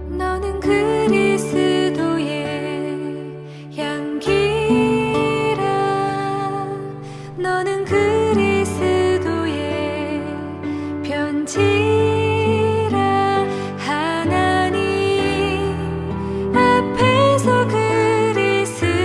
너는 그리스도의 향기라. 너는 그리스도의 편지라. 하나님 앞에서 그리스도의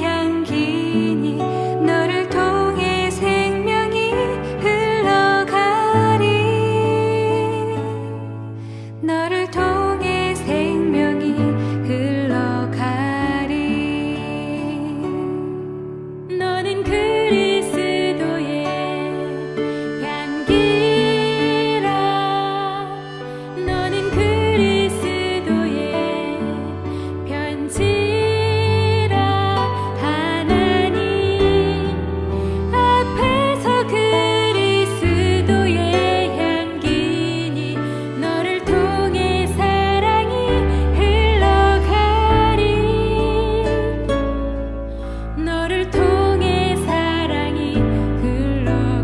향기니 너를 통해 생명이 흘러가리. 너를 통해 생명이 흘러가리. 너는 그리스도의 향기라. 너는 그리스도의 편지라. 하나님 앞에서 그리스도의 향기니 너를 통해 사랑이 흘러가리. 너를 통해 사랑이 흘러가리.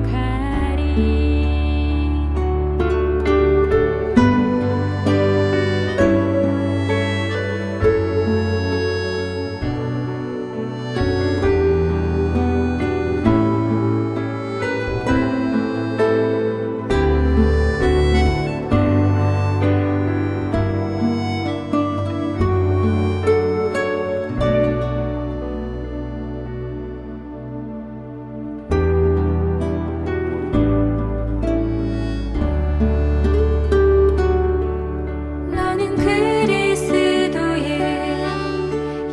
너는 그리스도의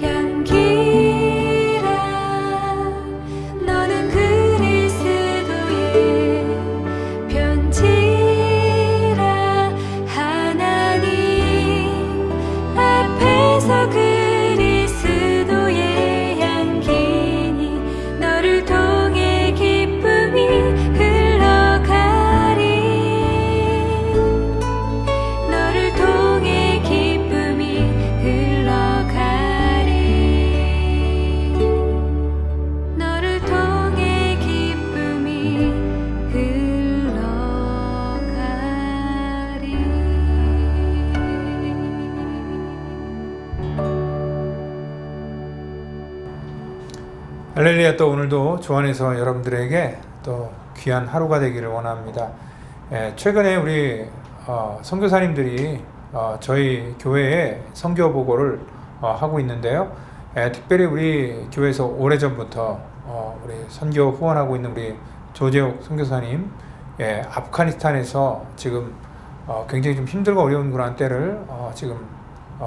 향기라. 너는 그리스도의 편지라. 하나님 앞에서 그리스도의 향기니 너를 통해 기쁨이 흘러가리. 너를 통해 기쁨이 흘러가리. 너를 통해 기쁨이 흘러가리. 할렐루야. 또 오늘도 주 안에서 여러분들에게 또 귀한 하루가 되기를 원합니다. 최근에 우리 선교사님들이 저희 교회에 선교 보고를 하고 있는데요. 특별히 우리 교회에서 오래전부터 우리 선교 후원하고 있는 우리 조재욱 선교사님, 아프가니스탄에서 지금 굉장히 좀 힘들고 어려운 그런 때를 지금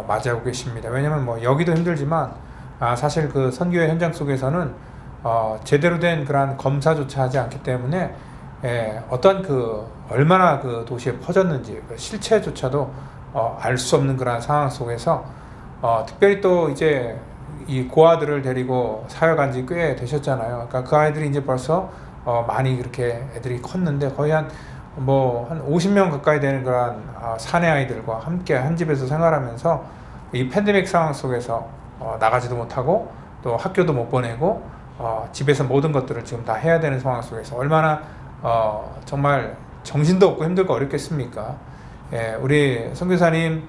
맞이하고 계십니다. 왜냐하면 뭐 여기도 힘들지만 사실 그 선교의 현장 속에서는 제대로 된 그러한 검사조차 하지 않기 때문에 어떤 얼마나 그 도시에 퍼졌는지 그 실체조차도 알 수 없는 그러한 상황 속에서 특별히 또 이제 이 고아들을 데리고 사역한 지 꽤 되셨잖아요. 그러니까 그 아이들이 이제 벌써 많이 그렇게 애들이 컸는데 거의 한 50명 가까이 되는 그러한 사내 아이들과 함께 한 집에서 생활하면서 이 팬데믹 상황 속에서 나가지도 못하고 또 학교도 못 보내고 집에서 모든 것들을 지금 다 해야 되는 상황 속에서 얼마나 정말 정신도 없고 힘들고 어렵겠습니까? 우리 선교사님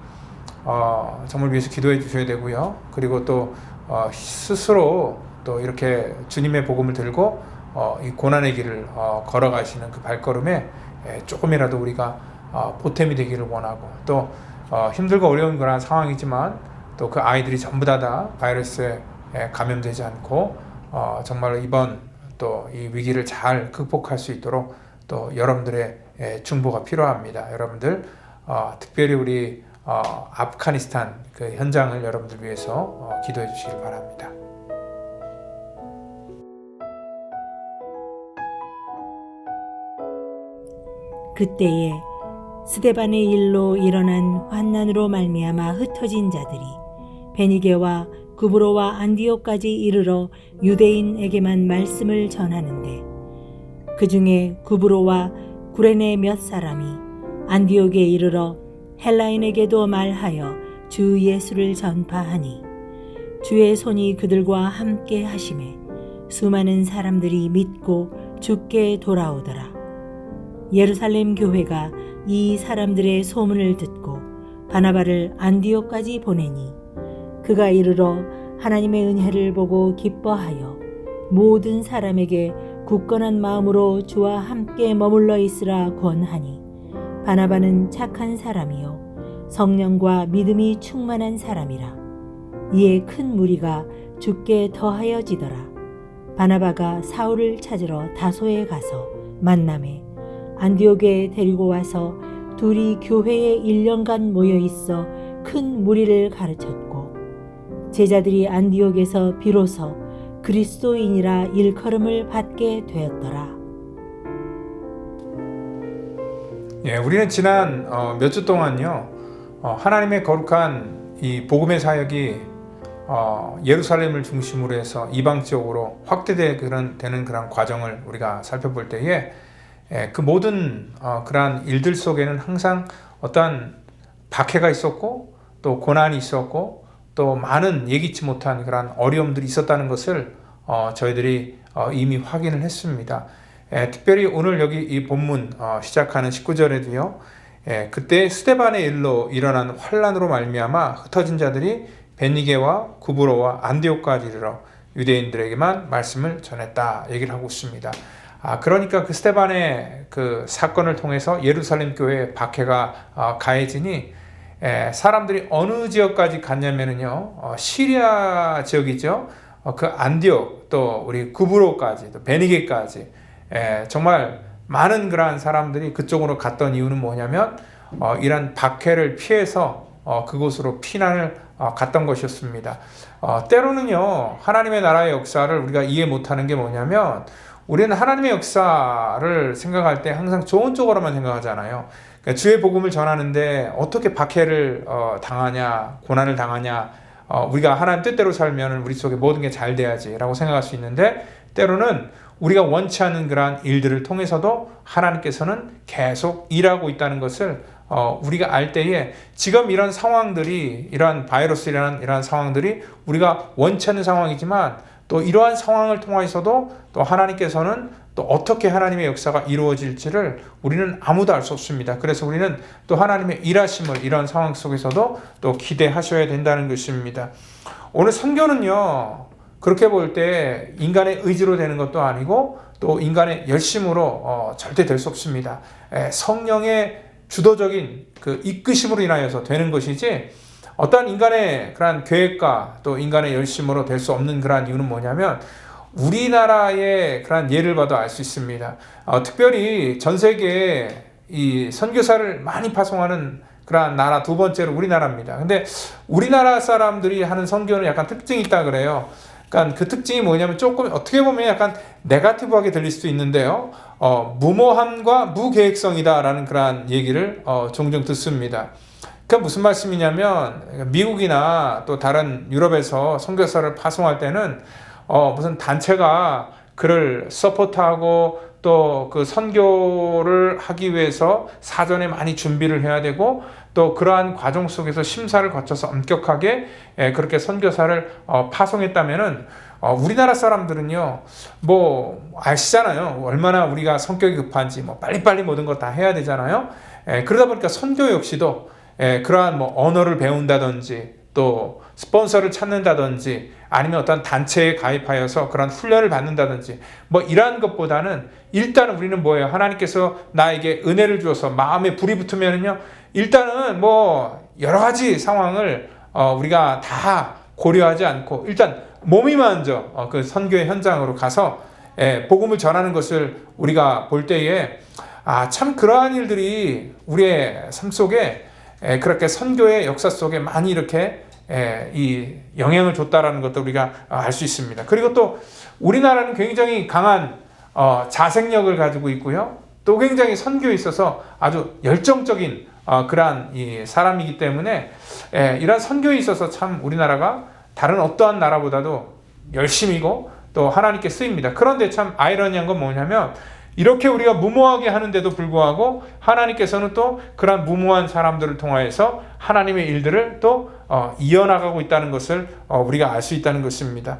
정말 위해서 기도해 주셔야 되고요. 그리고 또 스스로 또 이렇게 주님의 복음을 들고 이 고난의 길을 걸어가시는 그 발걸음에 조금이라도 우리가 보탬이 되기를 원하고, 또 힘들고 어려운 그런 상황이지만 또 그 아이들이 전부 다 바이러스에 감염되지 않고 정말 이번 또 이 위기를 잘 극복할 수 있도록 또 여러분들의 중보가 필요합니다. 여러분들 특별히 우리 아프가니스탄 그 현장을 여러분들 위해서 기도해 주시길 바랍니다. 그때에 스데반의 일로 일어난 환난으로 말미암아 흩어진 자들이 베니게와 구브로와 안디옥까지 이르러 유대인에게만 말씀을 전하는데 그 중에 구브로와 구레네 몇 사람이 안디옥에 이르러 헬라인에게도 말하여 주 예수를 전파하니 주의 손이 그들과 함께 하심에 수많은 사람들이 믿고 주께 돌아오더라. 예루살렘 교회가 이 사람들의 소문을 듣고 바나바를 안디옥까지 보내니 그가 이르러 하나님의 은혜를 보고 기뻐하여 모든 사람에게 굳건한 마음으로 주와 함께 머물러 있으라 권하니 바나바는 착한 사람이요 성령과 믿음이 충만한 사람이라. 이에 큰 무리가 주께 더하여지더라. 바나바가 사울을 찾으러 다소에 가서 만남에 안디옥에 데리고 와서 둘이 교회에 1년간 모여 있어 큰 무리를 가르쳤고 제자들이 안디옥에서 비로소 그리스도인이라 일컬음을 받게 되었더라. 예, 우리는 지난 몇 주 동안요 하나님의 거룩한 이 복음의 사역이 예루살렘을 중심으로 해서 이방 지역으로 확대되는 그런 과정을 우리가 살펴볼 때에 그 모든 그러한 일들 속에는 항상 어떠한 박해가 있었고 또 고난이 있었고 또 많은 예기치 못한 그러한 어려움들이 있었다는 것을 저희들이 이미 확인을 했습니다. 특별히 오늘 여기 이 본문 시작하는 19절에도요 그때 스데반의 일로 일어난 환난으로 말미암아 흩어진 자들이 베니게와 구브로와 안디옥까지 이르러 유대인들에게만 말씀을 전했다 얘기를 하고 있습니다. 그러니까 그 스데반의 그 사건을 통해서 예루살렘 교회에 박해가 가해지니 사람들이 어느 지역까지 갔냐면요 시리아 지역이죠. 그 안디옥 또 우리 구브로까지 또 베니게까지 정말 많은 그러한 사람들이 그쪽으로 갔던 이유는 뭐냐면 이런 박해를 피해서 그곳으로 피난을 갔던 것이었습니다. 때로는요 하나님의 나라의 역사를 우리가 이해 못하는 게 뭐냐면 우리는 하나님의 역사를 생각할 때 항상 좋은 쪽으로만 생각하잖아요. 그러니까 주의 복음을 전하는데 어떻게 박해를 당하냐 고난을 당하냐 우리가 하나님 뜻대로 살면 우리 속에 모든 게 잘 돼야지 라고 생각할 수 있는데 때로는 우리가 원치 않는 그러한 일들을 통해서도 하나님께서는 계속 일하고 있다는 것을 우리가 알 때에 지금 이런 상황들이 이러한 바이러스라는 이러한 상황들이 우리가 원치 않는 상황이지만 또 이러한 상황을 통해서도 또 하나님께서는 또 어떻게 하나님의 역사가 이루어질지를 우리는 아무도 알 수 없습니다. 그래서 우리는 또 하나님의 일하심을 이러한 상황 속에서도 또 기대하셔야 된다는 것입니다. 오늘 선교는요 그렇게 볼 때 인간의 의지로 되는 것도 아니고 또 인간의 열심으로 절대 될 수 없습니다. 성령의 주도적인 그 이끄심으로 인하여서 되는 것이지 어떠한 인간의 그러한 계획과 또 인간의 열심으로 될 수 없는 그러한 이유는 뭐냐면 우리나라의 그러한 예를 봐도 알 수 있습니다. 특별히 전 세계에 이 선교사를 많이 파송하는 그러한 나라 두 번째로 우리나라입니다. 근데 우리나라 사람들이 하는 선교는 약간 특징이 있다 그래요. 그러니까 그 특징이 뭐냐면 조금 어떻게 보면 약간 네거티브하게 들릴 수도 있는데요. 무모함과 무계획성이다라는 그러한 얘기를 종종 듣습니다. 그게 무슨 말씀이냐면 미국이나 또 다른 유럽에서 선교사를 파송할 때는 무슨 단체가 그를 서포트하고 또 그 선교를 하기 위해서 사전에 많이 준비를 해야 되고 또 그러한 과정 속에서 심사를 거쳐서 엄격하게 그렇게 선교사를 파송했다면은 우리나라 사람들은요 뭐 아시잖아요. 얼마나 우리가 성격이 급한지 뭐 빨리빨리 모든 거 다 해야 되잖아요. 그러다 보니까 선교 역시도 그러한 뭐 언어를 배운다든지 또 스폰서를 찾는다든지 아니면 어떤 단체에 가입하여서 그런 훈련을 받는다든지 뭐 이러한 것보다는 일단은 우리는 뭐예요? 하나님께서 나에게 은혜를 주어서 마음에 불이 붙으면은요 일단은 뭐 여러 가지 상황을 우리가 다 고려하지 않고 일단 몸이 먼저 그 선교의 현장으로 가서 복음을 전하는 것을 우리가 볼 때에 참 그러한 일들이 우리의 삶 속에 그렇게 선교의 역사 속에 많이 이렇게 이 영향을 줬다라는 것도 우리가 알 수 있습니다. 그리고 또 우리나라는 굉장히 강한 자생력을 가지고 있고요. 또 굉장히 선교에 있어서 아주 열정적인 그러한 이 사람이기 때문에 이러한 선교에 있어서 참 우리나라가 다른 어떠한 나라보다도 열심이고 또 하나님께 쓰입니다. 그런데 참 아이러니한 건 뭐냐면 이렇게 우리가 무모하게 하는데도 불구하고 하나님께서는 또 그런 무모한 사람들을 통하여서 하나님의 일들을 또 이어나가고 있다는 것을 우리가 알 수 있다는 것입니다.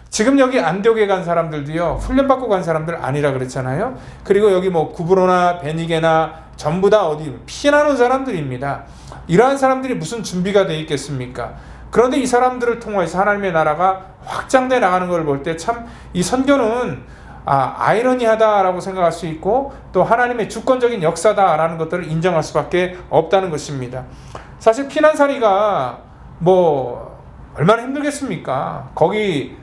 지금 여기 안디옥에 간 사람들도요, 훈련받고 간 사람들 아니라 그랬잖아요. 그리고 여기 뭐 구브로나 베니게나 전부 다 어디 피난온 사람들입니다. 이러한 사람들이 무슨 준비가 되어 있겠습니까? 그런데 이 사람들을 통해서 하나님의 나라가 확장돼 나가는 걸 볼 때 참 이 선교는 아이러니하다라고 생각할 수 있고 또 하나님의 주권적인 역사다라는 것들을 인정할 수밖에 없다는 것입니다. 사실 피난살이가 뭐 얼마나 힘들겠습니까? 거기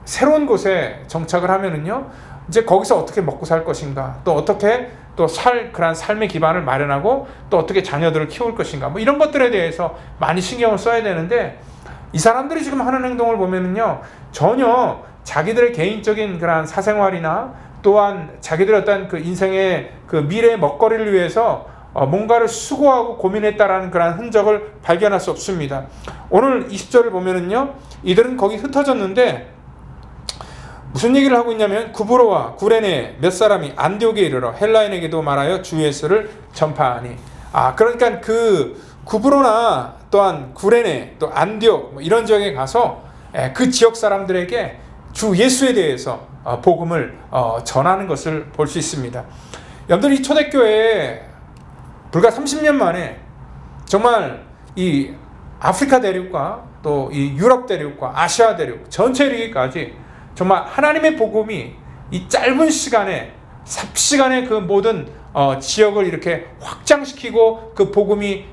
새로운 곳에 정착을 하면은요, 이제 거기서 어떻게 먹고 살 것인가, 또 어떻게 또 그런 삶의 기반을 마련하고 또 어떻게 자녀들을 키울 것인가, 뭐 이런 것들에 대해서 많이 신경을 써야 되는데 이 사람들이 지금 하는 행동을 보면은요, 전혀 자기들의 개인적인 그런 사생활이나 또한 자기들의 어떤 그 인생의 그 미래의 먹거리를 위해서 뭔가를 수고하고 고민했다라는 그런 흔적을 발견할 수 없습니다. 오늘 20절을 보면은요, 이들은 거기 흩어졌는데 무슨 얘기를 하고 있냐면 구브로와 구레네 몇 사람이 안디옥에 이르러 헬라인에게도 말하여 주 예수를 전파하니. 그러니까 그 구브로나 또한 구레네 또 안디옥 뭐 이런 지역에 가서 그 지역 사람들에게 주 예수에 대해서 복음을 전하는 것을 볼 수 있습니다. 여러분들 이 초대교회에 불과 30년 만에 정말 이 아프리카 대륙과 또 이 유럽 대륙과 아시아 대륙 전체 이르기까지 정말 하나님의 복음이 이 짧은 시간에 삽시간에 그 모든 지역을 이렇게 확장시키고 그 복음이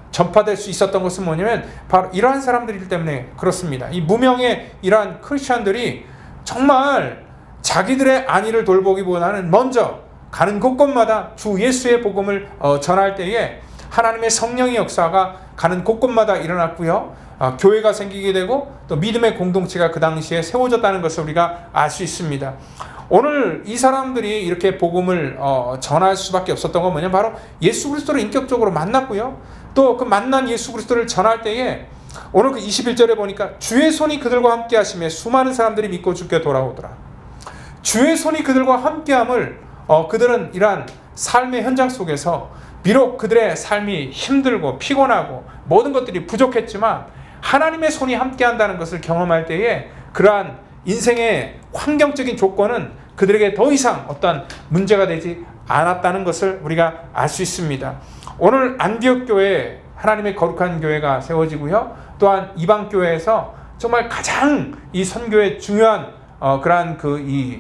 전파될 수 있었던 것은 뭐냐면 바로 이러한 사람들이기 때문에 그렇습니다. 이 무명의 이러한 크리스천들이 정말 자기들의 안위를 돌보기보다는 먼저 가는 곳곳마다 주 예수의 복음을 전할 때에 하나님의 성령의 역사가 가는 곳곳마다 일어났고요. 교회가 생기게 되고 또 믿음의 공동체가 그 당시에 세워졌다는 것을 우리가 알 수 있습니다. 오늘 이 사람들이 이렇게 복음을 전할 수밖에 없었던 건 뭐냐면 바로 예수 그리스도를 인격적으로 만났고요. 또 그 만난 예수 그리스도를 전할 때에 오늘 그 21절에 보니까 주의 손이 그들과 함께 하심에 수많은 사람들이 믿고 주께 돌아오더라. 주의 손이 그들과 함께함을 그들은 이러한 삶의 현장 속에서 비록 그들의 삶이 힘들고 피곤하고 모든 것들이 부족했지만 하나님의 손이 함께한다는 것을 경험할 때에 그러한 인생의 환경적인 조건은 그들에게 더 이상 어떤 문제가 되지 않았다는 것을 우리가 알 수 있습니다. 오늘 안디옥 교회에 하나님의 거룩한 교회가 세워지고요. 또한 이방 교회에서 정말 가장 이 선교의 중요한 그러한 이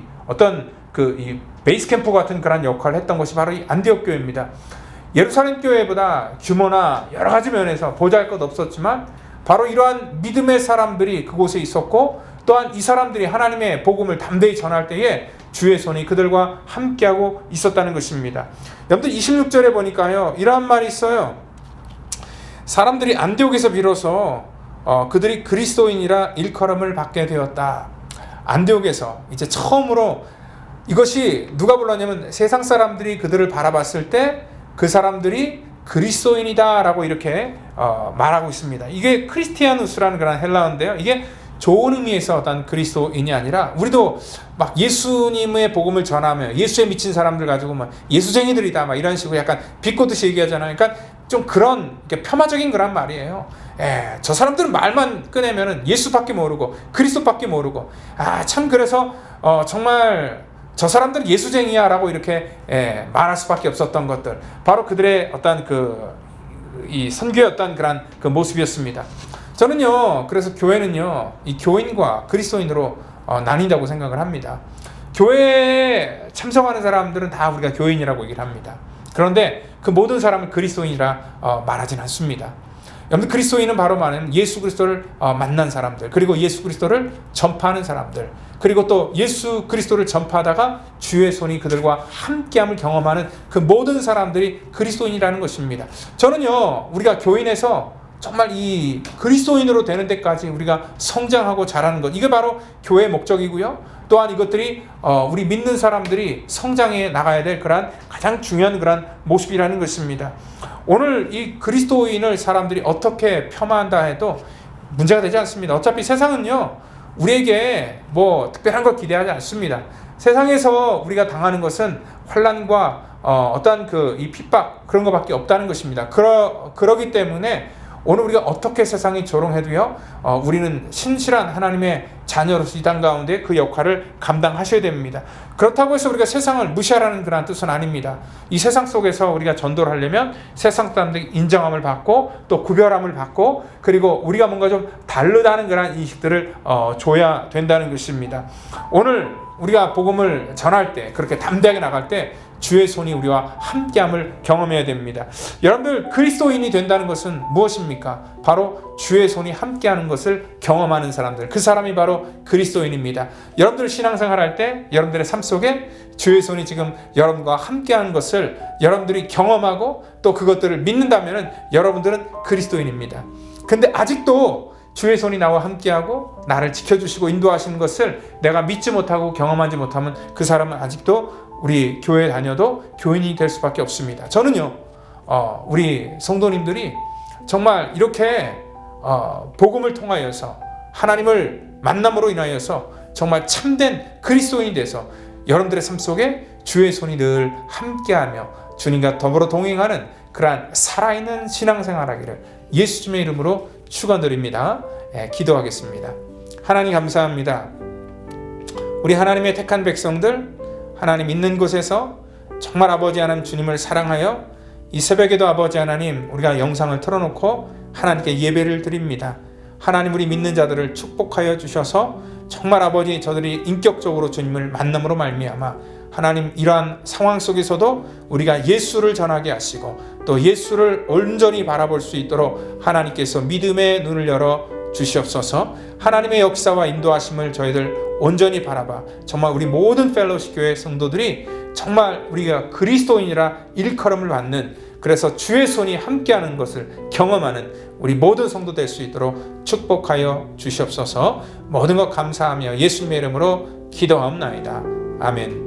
베이스 캠프 같은 그런 역할을 했던 것이 바로 이 안디옥 교회입니다. 예루살렘 교회보다 규모나 여러 가지 면에서 보잘것 없었지만 바로 이러한 믿음의 사람들이 그곳에 있었고 또한 이 사람들이 하나님의 복음을 담대히 전할 때에 주의 손이 그들과 함께하고 있었다는 것입니다. 여러분들 26절에 보니까요, 이러한 말이 있어요. 사람들이 안디옥에서 비로소 그들이 그리스도인이라 일컬음을 받게 되었다. 안디옥에서 이제 처음으로 이것이 누가 불렀냐면 세상 사람들이 그들을 바라봤을 때 그 사람들이 그리스도인이다 라고 이렇게 말하고 있습니다. 이게 크리스티아누스라는 그런 헬라어인데요. 이게 좋은 의미에서 어떤 그리스도인이 아니라 우리도 막 예수님의 복음을 전하며 예수에 미친 사람들 가지고 막 예수쟁이들이다 막 이런 식으로 약간 비꼬듯이 얘기하잖아요. 그러니까 좀 그런 폄하적인 그런 말이에요. 저 사람들은 말만 꺼내면은 예수밖에 모르고 그리스도밖에 모르고 참 그래서 정말 저 사람들은 예수쟁이야 라고 이렇게 말할 수밖에 없었던 것들, 바로 그들의 어떤 이 선교의 어떤 그런 그 모습이었습니다. 저는요, 그래서 교회는요, 이 교인과 그리스도인으로 나뉜다고 생각을 합니다. 교회에 참석하는 사람들은 다 우리가 교인이라고 얘기를 합니다. 그런데 그 모든 사람은 그리스도인이라 말하진 않습니다. 여러분, 그리스도인은 바로 말하는 예수 그리스도를 만난 사람들, 그리고 예수 그리스도를 전파하는 사람들, 그리고 또 예수 그리스도를 전파하다가 주의 손이 그들과 함께함을 경험하는 그 모든 사람들이 그리스도인이라는 것입니다. 저는요, 우리가 교인에서 정말 이 그리스도인으로 되는 데까지 우리가 성장하고 자라는 것, 이게 바로 교회의 목적이고요. 또한 이것들이 우리 믿는 사람들이 성장해 나가야 될 그런 가장 중요한 그런 모습이라는 것입니다. 오늘 이 그리스도인을 사람들이 어떻게 폄하한다 해도 문제가 되지 않습니다. 어차피 세상은요, 우리에게 뭐 특별한 걸 기대하지 않습니다. 세상에서 우리가 당하는 것은 환난과 어떠한 이 핍박 그런 것밖에 없다는 것입니다. 그러기 때문에 오늘 우리가 어떻게 세상이 조롱해도요, 우리는 신실한 하나님의 자녀로서 이 땅 가운데 그 역할을 감당하셔야 됩니다. 그렇다고 해서 우리가 세상을 무시하라는 그런 뜻은 아닙니다. 이 세상 속에서 우리가 전도를 하려면 세상 사람들이 인정함을 받고 또 구별함을 받고 그리고 우리가 뭔가 좀 다르다는 그런 인식들을 줘야 된다는 것입니다. 오늘 우리가 복음을 전할 때 그렇게 담대하게 나갈 때 주의 손이 우리와 함께함을 경험해야 됩니다. 여러분들 그리스도인이 된다는 것은 무엇입니까? 바로 주의 손이 함께하는 것을 경험하는 사람들, 그 사람이 바로 그리스도인입니다. 여러분들 신앙생활 할 때 여러분들의 삶 속에 주의 손이 지금 여러분과 함께하는 것을 여러분들이 경험하고 또 그것들을 믿는다면 여러분들은 그리스도인입니다. 근데 아직도 주의 손이 나와 함께하고 나를 지켜주시고 인도하시는 것을 내가 믿지 못하고 경험하지 못하면 그 사람은 아직도 우리 교회 다녀도 교인이 될 수밖에 없습니다. 저는요, 우리 성도님들이 정말 이렇게 복음을 통하여서 하나님을 만남으로 인하여서 정말 참된 그리스도인이 돼서 여러분들의 삶 속에 주의 손이 늘 함께하며 주님과 더불어 동행하는 그러한 살아있는 신앙생활하기를 예수님의 이름으로 축원드립니다. 기도하겠습니다. 하나님 감사합니다. 우리 하나님의 택한 백성들, 하나님 있는 곳에서 정말 아버지 하나님 주님을 사랑하여 이 새벽에도 아버지 하나님 우리가 영상을 틀어놓고 하나님께 예배를 드립니다. 하나님 우리 믿는 자들을 축복하여 주셔서 정말 아버지 저들이 인격적으로 주님을 만남으로 말미암아 하나님 이러한 상황 속에서도 우리가 예수를 전하게 하시고 또 예수를 온전히 바라볼 수 있도록 하나님께서 믿음의 눈을 열어 주시옵소서. 하나님의 역사와 인도하심을 저희들 온전히 바라봐 정말 우리 모든 펠로십 교회 성도들이 정말 우리가 그리스도인이라 일컬음을 받는, 그래서 주의 손이 함께하는 것을 경험하는 우리 모든 성도 될 수 있도록 축복하여 주시옵소서. 모든 것 감사하며 예수님의 이름으로 기도하옵나이다. 아멘.